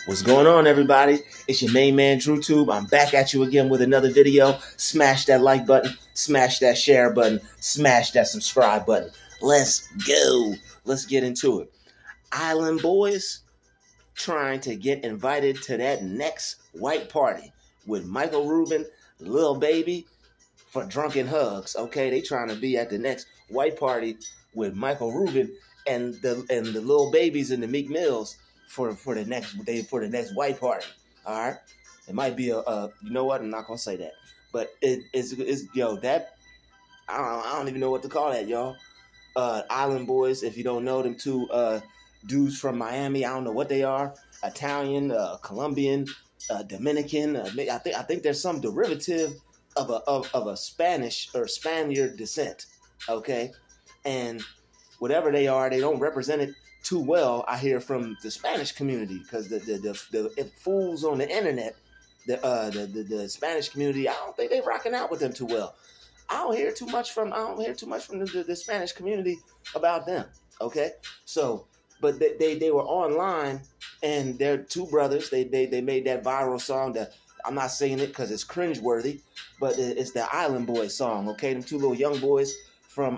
What's going on, everybody? It's your main man, Druuill. I'm back at you again with another video. Smash that like button, smash that share button, smash that subscribe button. Let's go. Let's get into it. Island boys trying to get invited to that next white party with Michael Rubin, Lil Baby, for Drunken hugs. Okay, they trying to be at the next white party with Michael Rubin and the Lil Babies and the Meek Mills for the next white party. All right, it might be a you know what? I'm not gonna say that, but it's that I don't even know what to call that, y'all. Island boys, if you don't know them two dudes from Miami, I don't know what they are. Italian, Colombian, Dominican. I think there's some derivative of a Spanish or Spaniard descent. Okay, and whatever they are, they don't represent it too well, I hear, from the Spanish community, because the fools on the internet, the Spanish community, I don't think they're rocking out with them too well. I don't hear too much from the Spanish community about them. Okay, so but they were online, and they're two brothers. They made that viral song that I'm not saying it because it's cringeworthy, but it's the Island Boys song. Okay, them two little young boys from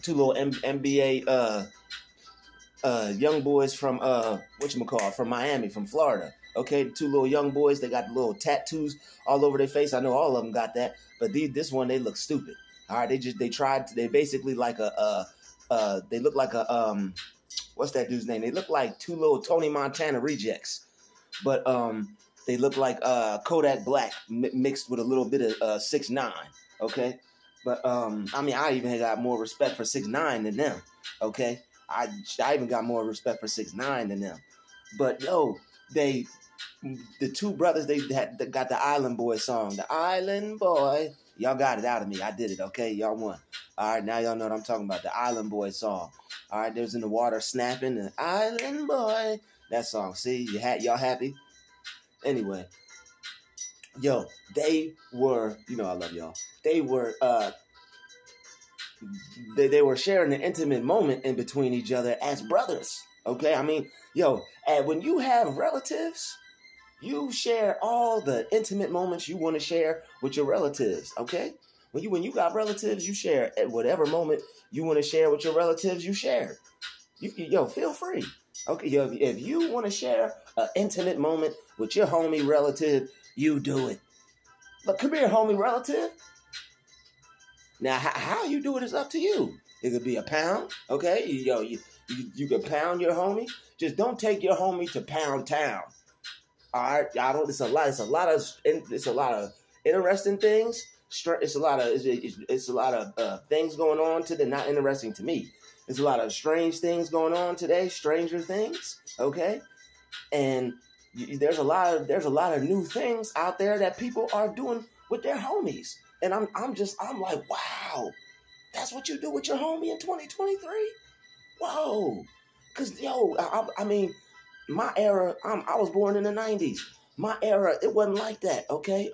two little NBA young boys from from Miami, from Florida. Okay, the two little young boys, they got little tattoos all over their face. I know all of them got that, but this one, they look stupid. All right, they basically like they look like a what's that dude's name? They look like two little Tony Montana rejects, but they look like Kodak Black mixed with a little bit of 6ix9ine. Okay, but I mean, I even got more respect for 6ix9ine than them. Okay. I even got more respect for 6ix9ine than them. But yo, the two brothers, they got the Island Boy song. The Island Boy. Y'all got it out of me. I did it, okay? Y'all won. All right, now y'all know what I'm talking about. The Island Boy song. All right, they was in the water snapping. The Island Boy. That song. See, y'all happy? Anyway. Yo, they were, I love y'all. They were they were sharing an intimate moment in between each other as brothers. Okay, I mean, and when you have relatives, you share all the intimate moments you want to share with your relatives. Okay, when you got relatives, you share whatever moment you want to share with your relatives. You share. Feel free. Okay, if you want to share an intimate moment with your homie relative, you do it. But come here, homie relative. Now, how you do it is up to you. It could be a pound, okay? You could pound your homie. Just don't take your homie to Pound Town. All right, It's a lot of interesting things. It's a lot of things going on today. Not interesting to me. There's a lot of strange things going on today. Stranger things, okay? And there's a lot of new things out there that people are doing with their homies. And I'm like, wow, that's what you do with your homie in 2023? Whoa. Because, I mean, my era, I was born in the 90s. My era, it wasn't like that, okay?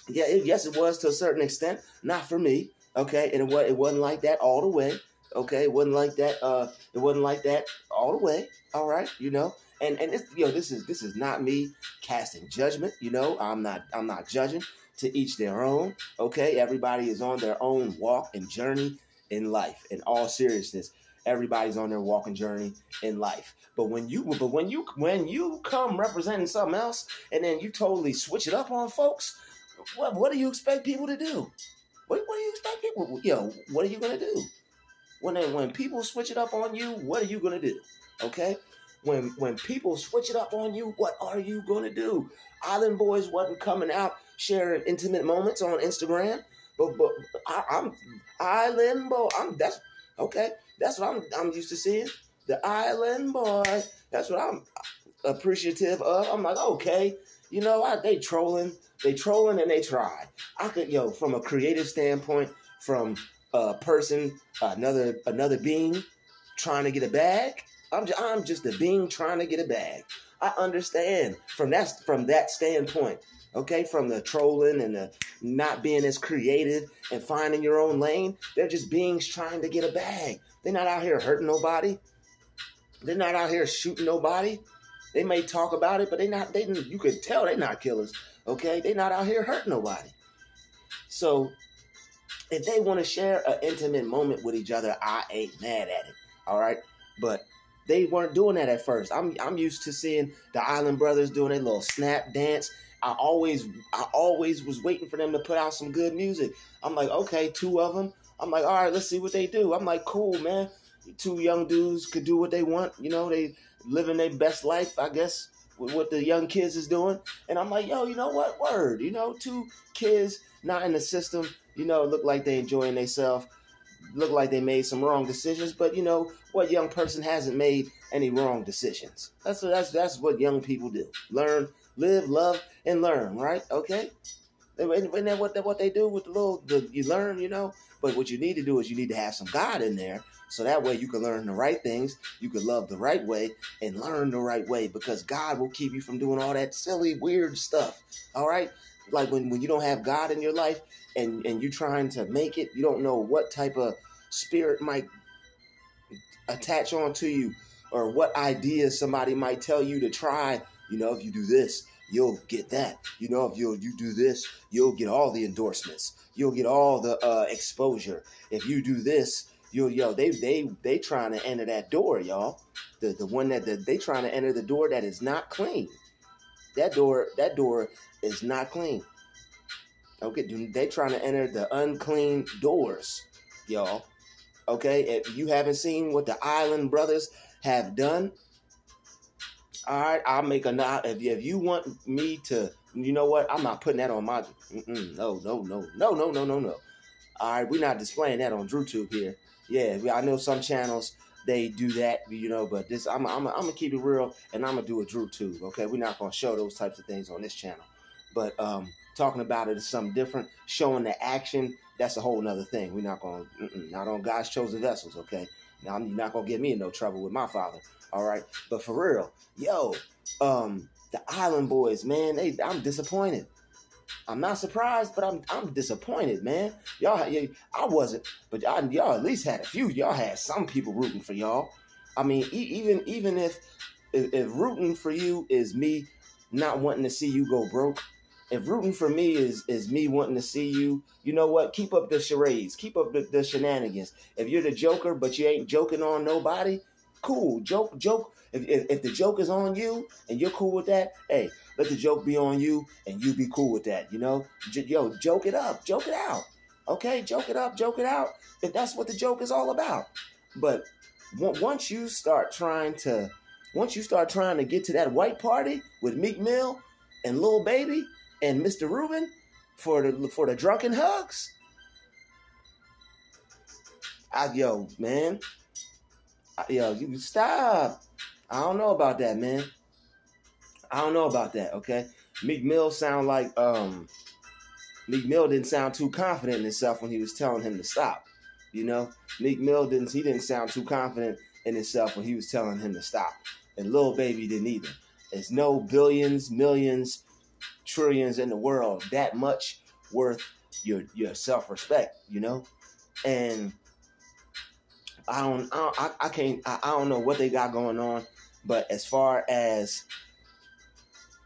Yes, it was to a certain extent. Not for me, okay? And it wasn't like that all the way, okay? It wasn't like that all the way, all right? And this is not me casting judgment, I'm not judging. To each their own, okay? Everybody is on their own walk and journey in life. In all seriousness, everybody's on their walk and journey in life. But when you come representing something else, and then you totally switch it up on folks, what do you expect people to do? What do you expect people? What are you gonna do when people switch it up on you? What are you gonna do? Okay? When people switch it up on you, what are you gonna do? Island Boys wasn't coming out sharing intimate moments on Instagram, but I'm Island Boy. That's okay. That's what I'm used to seeing. The Island Boy. That's what I'm appreciative of. I'm like, okay, they trolling, and they try. I could, from a creative standpoint, from a person, another being trying to get a bag. I'm just a being trying to get a bag. I understand from that standpoint. Okay, from the trolling and the not being as creative and finding your own lane, they're just beings trying to get a bag. They're not out here hurting nobody. They're not out here shooting nobody. They may talk about it, but you could tell they're not killers. Okay, they're not out here hurting nobody. So if they want to share an intimate moment with each other, I ain't mad at it. All right, but they weren't doing that at first. I'm used to seeing the Island Brothers doing a little snap dance. I always was waiting for them to put out some good music. I'm like, okay, two of them. I'm like, all right, let's see what they do. I'm like, cool, man. Two young dudes could do what they want. You know, they living their best life, I guess, with what the young kids is doing. And I'm like, yo, you know what? Word. You know, two kids not in the system, you know, look like they enjoying themselves. Look like they made some wrong decisions, but you know what young person hasn't made any wrong decisions. That's what young people do. Learn, live, love, and learn, right? Okay? Isn't that what they do with you learn, you know? But what you need to do is you need to have some God in there, so that way you can learn the right things, you can love the right way, and learn the right way, because God will keep you from doing all that silly, weird stuff, all right? Like when you don't have God in your life and you're trying to make it, you don't know what type of spirit might attach onto you or what ideas somebody might tell you to try. You know, if you do this, you'll get that. You know, if you do this, you'll get all the endorsements. You'll get all the exposure. If you do this, they trying to enter that door, y'all. The one that they trying to enter the door that is not clean. That door is not clean. Okay, they trying to enter the unclean doors, y'all. Okay, if you haven't seen what the Island Brothers have done, all right, I'll make a nod. If you want me to, you know what? I'm not putting that on my. No. All right, we're not displaying that on DrewTube here. Yeah, I know some channels they do that, you know, but this I'm gonna keep it real, and I'm gonna do a DrewTube. Okay, we're not gonna show those types of things on this channel, but talking about it is something different. Showing the action, that's a whole nother thing. We're not gonna not on God's chosen vessels. Okay, now you're not gonna get me in no trouble with my father. All right, but for real, yo, the Island Boys, man, I'm disappointed. I'm not surprised, but I'm disappointed, man. I wasn't, but y'all at least had a few. Y'all had some people rooting for y'all. I mean, even if rooting for you is me not wanting to see you go broke, if rooting for me is me wanting to see you, you know what? Keep up the charades, keep up the shenanigans. If you're the joker, but you ain't joking on nobody, cool. Joke. If the joke is on you and you're cool with that, hey, let the joke be on you and you be cool with that, you know? Yo, joke it up, joke it out. Okay, joke it up, joke it out, if that's what the joke is all about. But once you start trying to get to that white party with Meek Mill and Lil Baby and Mr. Rubin for the drunken hugs, yo, you stop. I don't know about that, man. I don't know about that, okay? Meek Mill didn't sound too confident in himself when he was telling him to stop. You know? Meek Mill didn't sound too confident in himself when he was telling him to stop. And Lil Baby didn't either. There's no billions, millions, trillions in the world that much worth your self-respect, you know? And I don't know what they got going on, but as far as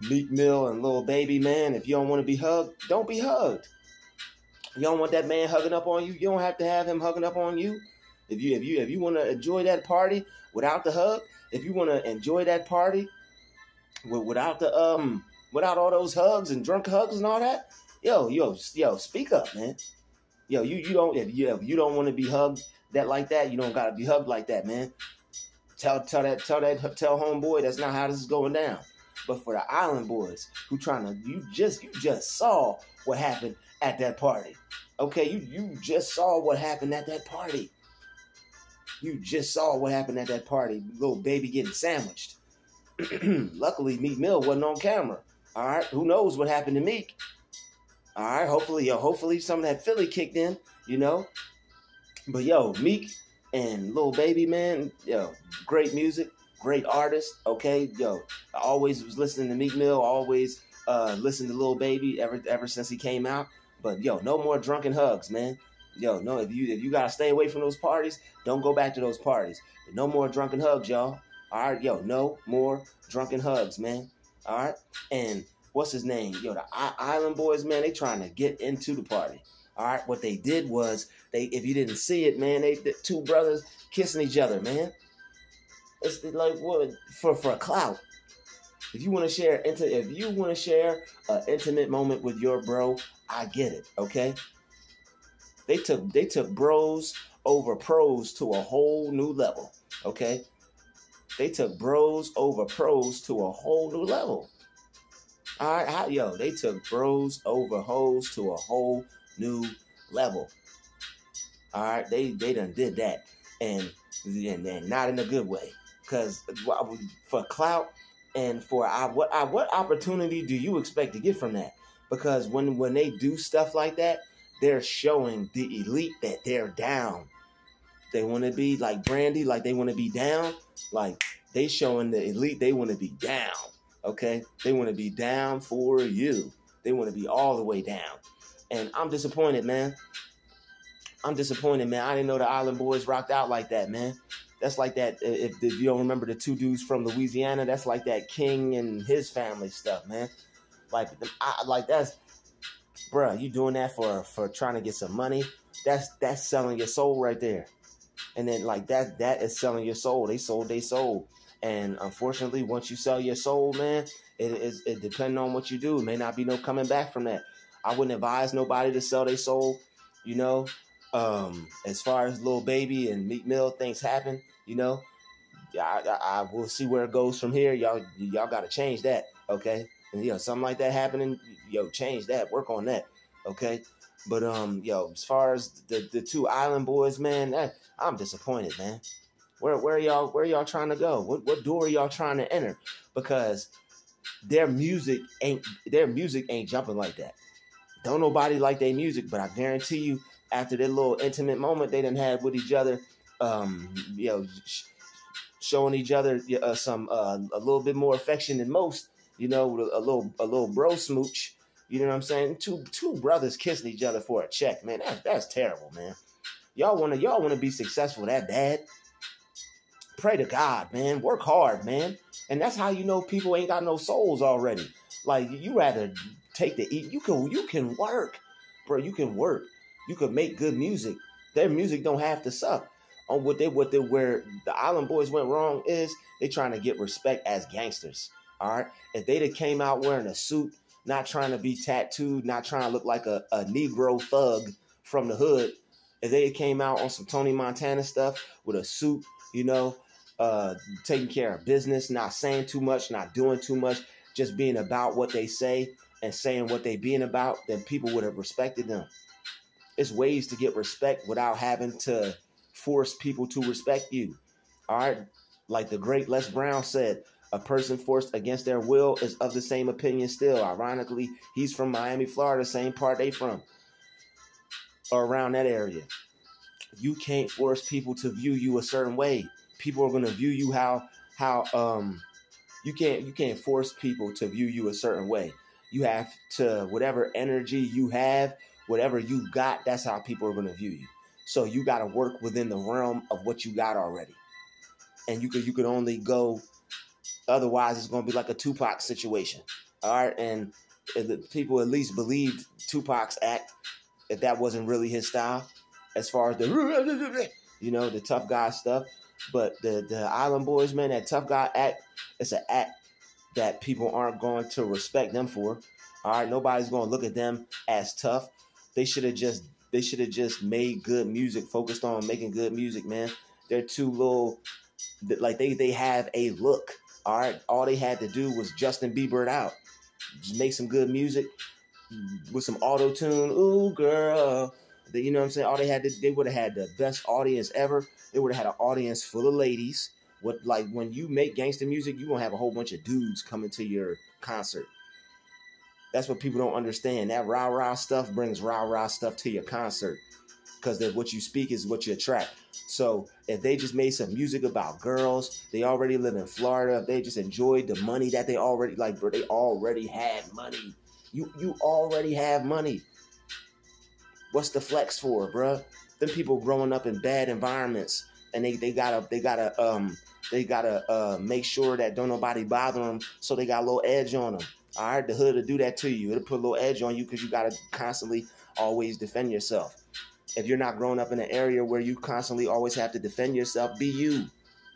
Meek Mill and Lil Baby, man, if you don't want to be hugged, don't be hugged. You don't want that man hugging up on you, you don't have to have him hugging up on you. If you want to enjoy that party without the hug, if you want to enjoy that party without all those hugs and drunk hugs and all that, yo, speak up, man. Yo, if you don't want to be hugged like that, you don't gotta be hugged like that, man. Tell homeboy that's not how this is going down. But for the Island Boys who you just saw what happened at that party. Okay, you just saw what happened at that party. You just saw what happened at that party. Little Baby getting sandwiched. Luckily, Meek Mill wasn't on camera. All right, who knows what happened to Meek? All right, hopefully some of that Philly kicked in, you know. But Meek and Lil Baby, man, great music, great artist. Okay, I always was listening to Meek Mill, always listened to Lil Baby ever since he came out. But no more drunken hugs, man. No, if you gotta stay away from those parties, don't go back to those parties. No more drunken hugs, y'all. All right, yo, no more drunken hugs, man. All right, and what's his name? Yo, the Island Boys, man, they trying to get into the party. All right, what they did was if you didn't see it, man, the two brothers kissing each other, man. It's like what for clout. If you want to share an intimate moment with your bro, I get it. Okay, they took bros over pros to a whole new level. Okay, they took bros over pros to a whole new level. All right, they took bros over hoes to a whole new level. All right, they done did that, and not in a good way. Because for clout and for what opportunity do you expect to get from that? Because when they do stuff like that, they're showing the elite that they're down. They want to be like Brandy, like they want to be down. Like they showing the elite they want to be down. Okay, they want to be down for you. They want to be all the way down. And I'm disappointed, man. I didn't know the Island Boys rocked out like that, man. That's like that. If you don't remember the two dudes from Louisiana, that's like that King and his family stuff, man. Like that's, bruh, you doing that for trying to get some money? That's selling your soul right there. And then like that is selling your soul. They sold their soul. And unfortunately, once you sell your soul, man, it depending on what you do, it may not be no coming back from that. I wouldn't advise nobody to sell their soul, you know. As far as Lil Baby and Meek Mill things happen, you know, I will see where it goes from here. Y'all got to change that, okay? And something like that happening, change that, work on that, okay? But as far as the two Island Boys, man, I'm disappointed, man. Where y'all trying to go? What door are y'all trying to enter? Because their music ain't jumping like that. Don't nobody like their music, but I guarantee you, after their little intimate moment they done had with each other, showing each other some a little bit more affection than most, with a little bro smooch. You know what I'm saying? Two brothers kissing each other for a check, man. That's terrible, man. Y'all wanna be successful that bad? Pray to God, man. Work hard, man. And that's how you know people ain't got no souls already. Like you rather take the eat. You can work, bro. You can work. You could make good music. Their music don't have to suck. On where the Island Boys went wrong is they trying to get respect as gangsters. All right. If they'd have came out wearing a suit, not trying to be tattooed, not trying to look like a Negro thug from the hood, if they came out on some Tony Montana stuff with a suit, taking care of business, not saying too much, not doing too much, just being about what they say and saying what they being about, then people would have respected them. It's ways to get respect without having to force people to respect you. All right. Like the great Les Brown said, a person forced against their will is of the same opinion still. Ironically, he's from Miami, Florida, same part they from, or around that area. You can't force people to view you a certain way. People are going to view you how you can't force people to view you a certain way. You have to, whatever energy you have, whatever you got, that's how people are going to view you. So you got to work within the realm of what you got already. And you could only go, otherwise it's going to be like a Tupac situation. All right. And the people at least believed Tupac's act, if that wasn't really his style, as far as the tough guy stuff. But the Island Boys, man, that tough guy act, it's an act that people aren't going to respect them for. All right. Nobody's going to look at them as tough. They should have just made good music, focused on making good music, man. They're too little, like they have a look. All right. All they had to do was Justin Bieber it out. Just make some good music with some auto-tune. Ooh, girl. You know what I'm saying? They would have had the best audience ever. They would have had an audience full of ladies. When you make gangster music, you're going to have a whole bunch of dudes coming to your concert. That's what people don't understand. That rah-rah stuff brings rah-rah stuff to your concert. Because what you speak is what you attract. So if they just made some music about girls, they already live in Florida, if they just enjoyed the money that they already, bro, they already had money. You already have money. What's the flex for, bro? Them people growing up in bad environments, and they gotta make sure that don't nobody bother them, so they got a little edge on them. All right, the hood will do that to you. It'll put a little edge on you because you gotta constantly always defend yourself. If you're not growing up in an area where you constantly always have to defend yourself, be you.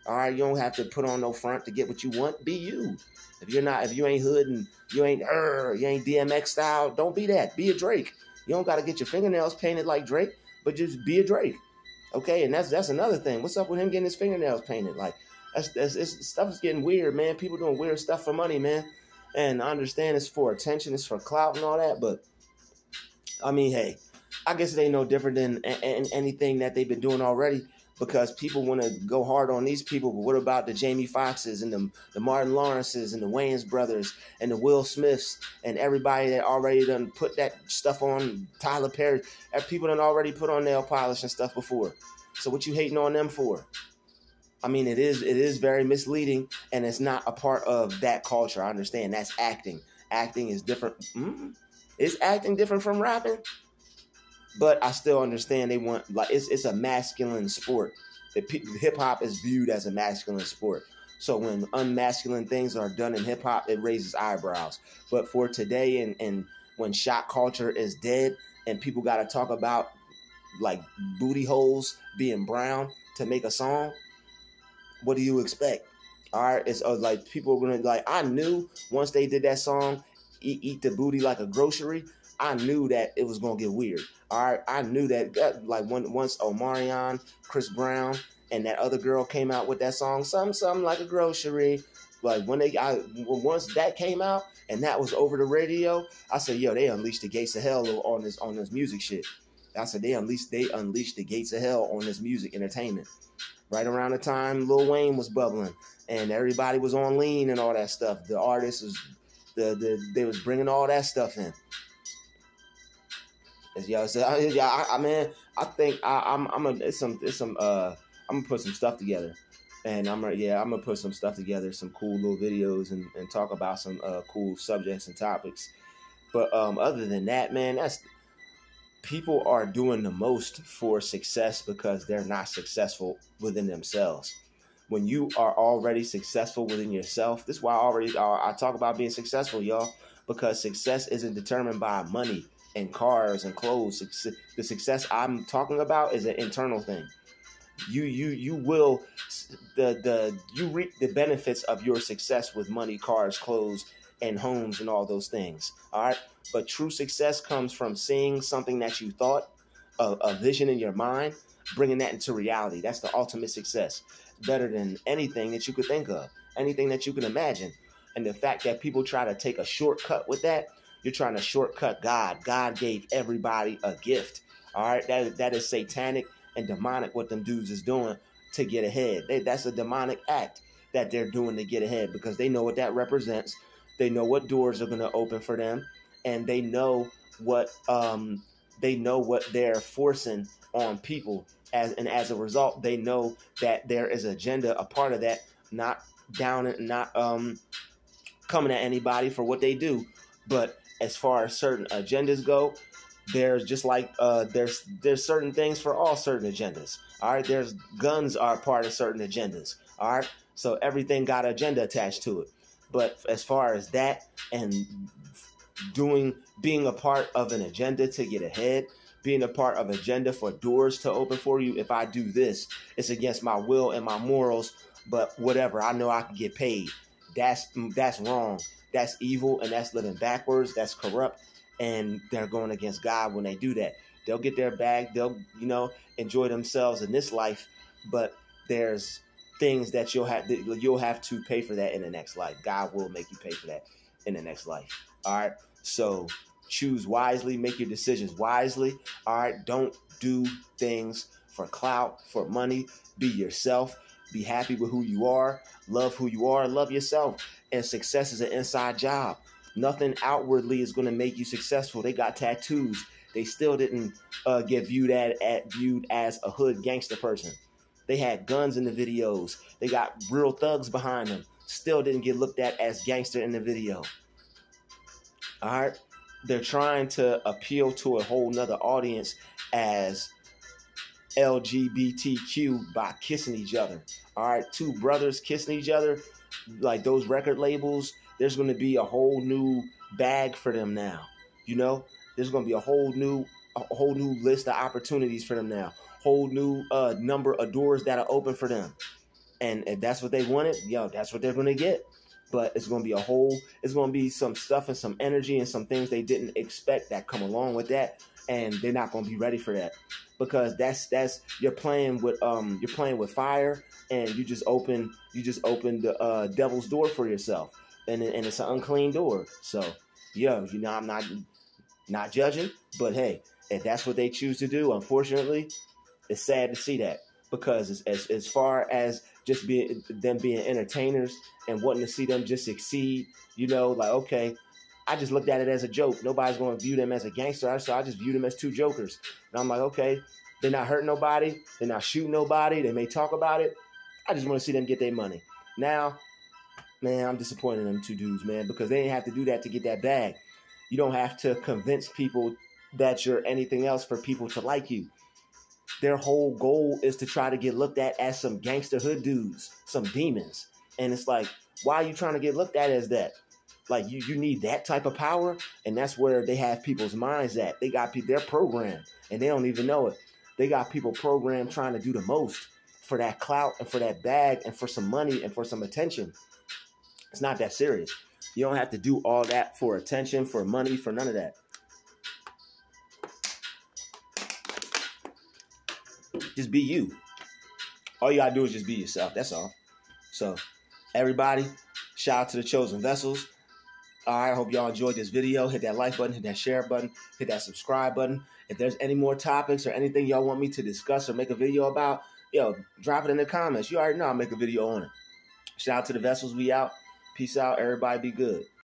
All right, you don't have to put on no front to get what you want. Be you. If you ain't hood and you ain't DMX style, don't be that. Be a Drake. You don't got to get your fingernails painted like Drake, but just be a Drake. Okay, and that's another thing. What's up with him getting his fingernails painted? Like, stuff is getting weird, man. People doing weird stuff for money, man. And I understand it's for attention, it's for clout and all that, but I mean, hey, I guess it ain't no different than anything that they've been doing already, because people want to go hard on these people. But what about the Jamie Foxxes and the Martin Lawrences and the Wayans brothers and the Will Smiths and everybody that already done put that stuff on? Tyler Perry, people done already put on nail polish and stuff before. So what you hating on them for? I mean, it is very misleading, and it's not a part of that culture. I understand that's acting. Acting is different. Is acting different from rapping? But I still understand they want, like, it's a masculine sport. Hip hop is viewed as a masculine sport. So when unmasculine things are done in hip hop, it raises eyebrows. But for today and when shot culture is dead and people got to talk about like booty holes being brown to make a song, what do you expect? All right, it's like people are gonna, like, I knew once they did that song, Eat the Booty Like a Grocery, I knew that it was gonna get weird. All right, I knew that like once Omarion, Chris Brown, and that other girl came out with that song, something like a grocery. Like once that came out and that was over the radio, I said, yo, they unleashed the gates of hell on this music shit. I said they unleashed the gates of hell on this music entertainment. Right around the time Lil Wayne was bubbling and everybody was on lean and all that stuff, the artists was they was bringing all that stuff in. Yo, so I think I'm gonna put some stuff together, and I'm gonna put some stuff together, some cool little videos, and talk about some cool subjects and topics. But other than that, man, people are doing the most for success because they're not successful within themselves. When you are already successful within yourself, this is why I talk about being successful, y'all, because success isn't determined by money and cars and clothes. The success I'm talking about is an internal thing. You reap the benefits of your success with money, cars, clothes, and homes and all those things. All right. But true success comes from seeing something that you thought, a vision in your mind, bringing that into reality. That's the ultimate success. Better than anything that you could think of, anything that you can imagine. And the fact that people try to take a shortcut with that, you're trying to shortcut God. God gave everybody a gift. All right. That is satanic and demonic what them dudes is doing to get ahead. That's a demonic act that they're doing to get ahead, because they know what that represents. They know what doors are going to open for them, and they know what they're forcing on people. As a result, they know that there is agenda, a part of that, not down and not coming at anybody for what they do. But as far as certain agendas go, there's just like there's certain things for all certain agendas. All right, there's guns are part of certain agendas. All right, so everything got an agenda attached to it. But as far as that and being a part of an agenda to get ahead, being a part of agenda for doors to open for you, if I do this, it's against my will and my morals, but whatever, I know I can get paid. That's wrong. That's evil, and that's living backwards. That's corrupt, and they're going against God when they do that. They'll get their bag. They'll, enjoy themselves in this life, but there's things that you'll have to pay for that in the next life. God will make you pay for that in the next life. All right. So choose wisely, make your decisions wisely. All right. Don't do things for clout, for money. Be yourself. Be happy with who you are. Love who you are. Love yourself. And success is an inside job. Nothing outwardly is going to make you successful. They got tattoos. They still didn't get viewed as a hood gangster person. They had guns in the videos. They got real thugs behind them. Still didn't get looked at as gangster in the video. All right. They're trying to appeal to a whole nother audience as LGBTQ by kissing each other. All right, two brothers kissing each other, like those record labels. There's going to be a whole new bag for them now. You know, there's going to be a whole new list of opportunities for them now. Whole new number of doors that are open for them. And if that's what they wanted, yo, that's what they're going to get. But it's going to be it's going to be some stuff and some energy and some things they didn't expect that come along with that. And they're not going to be ready for that, because that's you're playing with fire, and you just open the devil's door for yourself, and it's an unclean door. So, yo, you know, I'm not judging, but hey, if that's what they choose to do, unfortunately, it's sad to see that, because as far as just being entertainers and wanting to see them just succeed, you know, like, okay, I just looked at it as a joke. Nobody's going to view them as a gangster, so I just view them as two jokers. And I'm like, okay, they're not hurting nobody. They're not shooting nobody. They may talk about it. I just want to see them get their money. Now, man, I'm disappointed in them two dudes, man, because they didn't have to do that to get that bag. You don't have to convince people that you're anything else for people to like you. Their whole goal is to try to get looked at as some gangster hood dudes, some demons. And it's like, why are you trying to get looked at as that? Like, you need that type of power, and that's where they have people's minds at. They got people, they're programmed, and they don't even know it. They got people programmed trying to do the most for that clout and for that bag and for some money and for some attention. It's not that serious. You don't have to do all that for attention, for money, for none of that. Just be you. All you gotta do is just be yourself. That's all. So, everybody, shout out to the chosen vessels. All right, I hope y'all enjoyed this video. Hit that like button, hit that share button, hit that subscribe button. If there's any more topics or anything y'all want me to discuss or make a video about, yo, drop it in the comments. You already know I'll make a video on it. Shout out to the vessels. We out. Peace out. Everybody be good.